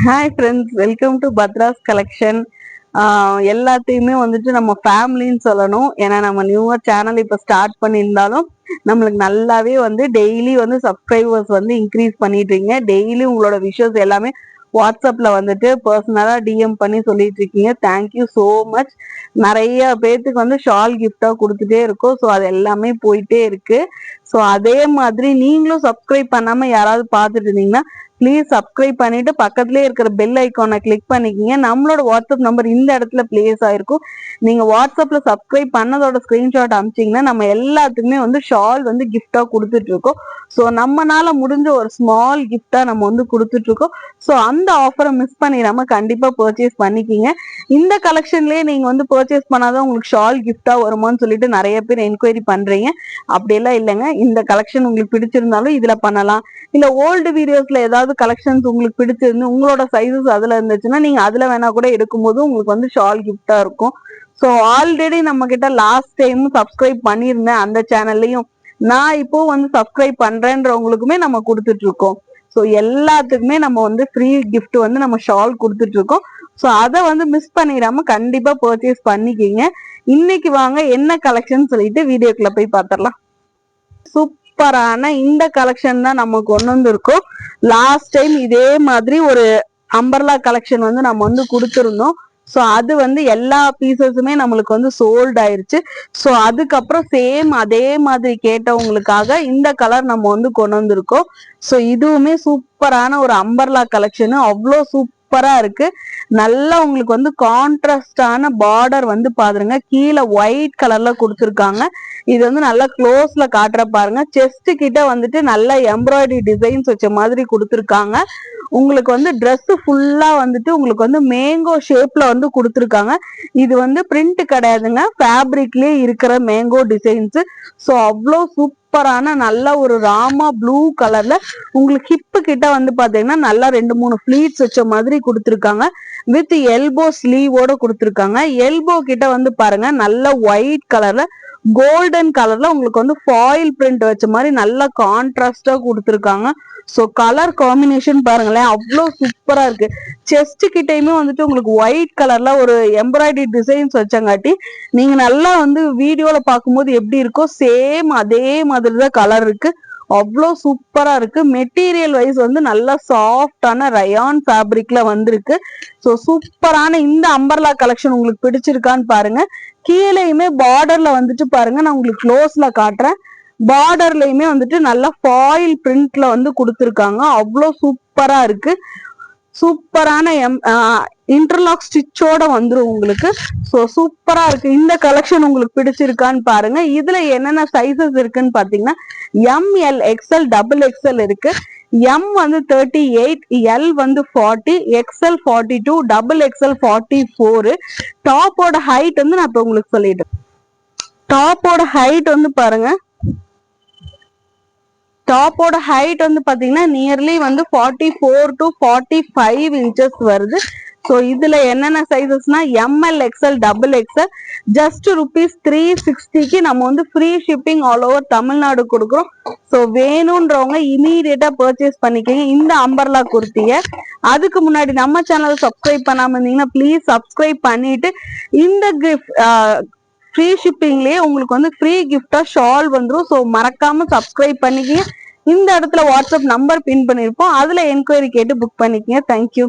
Hi friends, welcome to பத்ராஸ் collection. எல்லாத்தையுமே வந்துட்டு நம்ம ஃபேமிலின்னு சொல்லணும். ஏன்னா நம்ம நியூவா சேனல் இப்போ ஸ்டார்ட் பண்ணியிருந்தாலும் நம்மளுக்கு நல்லாவே வந்து டெய்லி வந்து சப்ஸ்கிரைபர்ஸ் வந்து இன்க்ரீஸ் பண்ணிட்டு இருக்கீங்க. டெய்லி உங்களோட விஷஸ் எல்லாமே வாட்ஸ்அப்ல வந்துட்டு பர்சனலா டிஎம் பண்ணி சொல்லிட்டு இருக்கீங்க. Thank you so much. நிறைய பேர்த்துக்கு வந்து ஷால் கிஃப்டா கொடுத்துட்டே இருக்கோம். ஸோ அது எல்லாமே போயிட்டே இருக்கு. ஸோ அதே மாதிரி நீங்களும் சப்ஸ்கிரைப் பண்ணாம யாராவது பார்த்துட்டு இருந்தீங்கன்னா ப்ளீஸ் சப்ஸ்கிரைப் பண்ணிட்டு பக்கத்துலேயே இருக்கிற பெல் ஐக்கானை கிளிக் பண்ணிக்கிங்க. நம்மளோட வாட்ஸ்அப் நம்பர் இந்த இடத்துல பிளேஸ் ஆயிருக்கும். நீங்க வாட்ஸ்அப்ல சப்ஸ்கிரைப் பண்ணதோட ஸ்கிரீன்ஷாட் அனுப்பிச்சிங்கன்னா நம்ம எல்லாத்துக்குமே வந்து ஷால் வந்து கிஃப்டா கொடுத்துட்டு இருக்கோம். ஸோ நம்மனால முடிஞ்ச ஒரு ஸ்மால் கிஃப்டா நம்ம வந்து கொடுத்துட்டு இருக்கோம். ஸோ அந்த ஆஃபரை மிஸ் பண்ணிடாம கண்டிப்பா பர்ச்சேஸ் பண்ணிக்கிங்க. இந்த கலெக்ஷன்லயே நீங்க வந்து பர்ச்சேஸ் பண்ணாதான் உங்களுக்கு ஷால் கிஃப்டா வருமான்னு சொல்லிட்டு நிறைய பேர் என்கொயரி பண்றீங்க. அப்படியெல்லாம் இல்லைங்க. இந்த கலெக்ஷன் உங்களுக்கு பிடிச்சிருந்தாலும் இதுல பண்ணலாம். இல்ல ஓல்டு வீடியோஸ்ல ஏதாவது கலெக்ஷன்ஸ் உங்களுக்கு பிடிச்சிருந்து உங்களோட சைஸஸ் அதுல இருந்துச்சுன்னா நீங்க அதுல வேணா கூட எடுக்கும்போது உங்களுக்கு வந்து ஷால் கிஃப்டா இருக்கும். ஸோ ஆல்ரெடி நம்ம கிட்ட லாஸ்ட் டைம் சப்ஸ்கிரைப் பண்ணியிருந்தேன் அந்த சேனல்லையும் நான் இப்போ வந்து சப்ஸ்கிரைப் பண்றேன்றவங்களுக்குமே நம்ம கொடுத்துட்டு இருக்கோம். ஸோ எல்லாத்துக்குமே நம்ம வந்து ஃப்ரீ கிஃப்ட் வந்து நம்ம ஷால் கொடுத்துட்டு இருக்கோம். ஸோ அதை வந்து மிஸ் பண்ணிடாம கண்டிப்பா பர்ச்சேஸ் பண்ணிக்கிங்க. இன்னைக்கு வாங்க என்ன கலெக்ஷன் சொல்லிட்டு வீடியோக்குள்ள போய் பார்த்துடலாம். சூப்பரான இந்த கலெக்ஷன் தான் நம்ம கொண்டு வந்திருக்கோம். லாஸ்ட் டைம் இதே மாதிரி ஒரு அம்பர்லா கலெக்ஷன் வந்து நம்ம வந்து கொடுத்துருந்தோம். ஸோ அது வந்து எல்லா பீசஸுமே நம்மளுக்கு வந்து சோல்ட் ஆயிருச்சு. ஸோ அதுக்கப்புறம் சேம் அதே மாதிரி கேட்டவங்களுக்காக இந்த கலர் நம்ம வந்து கொண்டு வந்திருக்கோம். ஸோ இதுவுமே சூப்பரான ஒரு அம்பர்லா கலெக்ஷன். அவ்வளோ சூப்பரா இருக்கு. நல்லா உங்களுக்கு வந்து கான்ட்ராஸ்டான பார்டர் வந்து பாருங்க, கீழே ஒயிட் கலர்ல கொடுத்துருக்காங்க. இது வந்து நல்லா க்ளோஸ்ல காட்டுற பாருங்க. செஸ்ட் கிட்ட வந்துட்டு நல்ல எம்ப்ராய்டரி டிசைன்ஸ் வச்ச மாதிரி கொடுத்துருக்காங்க. உங்களுக்கு வந்து ட்ரெஸ் ஃபுல்லா வந்துட்டு உங்களுக்கு வந்து மேங்கோ ஷேப்ல வந்து கொடுத்துருக்காங்க. இது வந்து பிரிண்ட் கிடையாதுங்க, ஃபேப்ரிக்லயே இருக்கிற மேங்கோ டிசைன்ஸ். ஸோ அவ்வளோ சூப்பரான நல்ல ஒரு ராமா ப்ளூ கலர்ல உங்களுக்கு ஹிப்பு கிட்ட வந்து பாத்தீங்கன்னா நல்லா 2-3 ஃபிளீட்ஸ் வச்ச மாதிரி கொடுத்துருக்காங்க. வித் எல்போ ஸ்லீவோட கொடுத்துருக்காங்க. எல்போ கிட்ட வந்து பாருங்க நல்ல ஒயிட் கலர்ல கோல்டன் கலர்ல உங்களுக்கு வந்து ஃபாயில் பிரிண்ட் வச்ச மாதிரி நல்ல கான்ட்ராஸ்டா கொடுத்துருக்காங்க. ஸோ கலர் காம்பினேஷன் பாருங்களேன், அவ்வளோ சூப்பரா இருக்கு. செஸ்ட் கிட்டையுமே வந்துட்டு உங்களுக்கு ஒயிட் கலர்ல ஒரு எம்ப்ராய்டரி டிசைன்ஸ் வச்சங்காட்டி நீங்க நல்லா வந்து வீடியோல பார்க்கும்போது எப்படி இருக்கோ சேம் அதே மாதிரி தான் கலர் இருக்கு. அவ்வளோ சூப்பரா இருக்கு. மெட்டீரியல் வைஸ் வந்து நல்லா சாஃப்டான ரயான் ஃபேப்ரிக்ல வந்திருக்கு. ஸோ சூப்பரான இந்த அம்பர்லா கலெக்ஷன் உங்களுக்கு பிடிச்சிருக்கான்னு பாருங்க. கீழேயுமே பார்டர்ல வந்துட்டு பாருங்க, நான் உங்களுக்கு க்ளோஸ்ல காட்டுறேன். பார்டர்லயுமே வந்துட்டு நல்லா ஃபாயில் பிரிண்ட்ல வந்து கொடுத்துருக்காங்க. அவ்வளோ சூப்பரா இருக்கு. சூப்பரான இன்டர்லாக் ஸ்டிச்சோட வந்துரும் உங்களுக்கு. ஸோ சூப்பரா இருக்கு. இந்த கலெக்ஷன் உங்களுக்கு பிடிச்சிருக்கான்னு பாருங்க. இதுல என்னென்ன சைசஸ் இருக்குன்னு பாத்தீங்கன்னா எம்எல் எக்ஸ்எல் டபுள் எக்ஸ்எல் இருக்கு. எம் வந்து 38, எல் வந்து 40, எக்ஸ்எல் 42, டபுள் எக்ஸ்எல் 44. டாப்போட ஹைட் வந்து நான் இப்ப உங்களுக்கு சொல்லிட்டேன். டாப்போட ஹைட் வந்து பாருங்க, டாப்போட ஹைட் வந்து பாத்தீங்கன்னா நியர்லி வந்து 44 to 45 இன்ச்சஸ் வருது. ஸோ இதுல என்னென்ன சைசஸ்னா M L XL double XL just ₹360க்கு நம்ம வந்து free shipping all over Tamil Nadu கொடுக்குறோம். ஸோ வேணும்ன்றவங்க இமீடியட்டா பர்ச்சேஸ் பண்ணிக்கோங்க இந்த அம்பர்லா குர்த்திய. அதுக்கு முன்னாடி நம்ம சேனல் சப்ஸ்கிரைப் பண்ணாம இருந்தீங்கன்னா ப்ளீஸ் சப்ஸ்கிரைப் பண்ணிட்டு இந்த கிஃப்ட் ஃப்ரீ ஷிப்பிங்லயே உங்களுக்கு வந்து ஃப்ரீ கிஃப்டா ஷால் வந்துடும். ஸோ மறக்காம சப்ஸ்கிரைப் பண்ணிக்கங்க. இந்த இடத்துல வாட்ஸ்அப் நம்பர் பின் பண்ணிருப்போம், அதுல என்கொயரி கேட்டு புக் பண்ணிக்கங்க. தேங்க்யூ.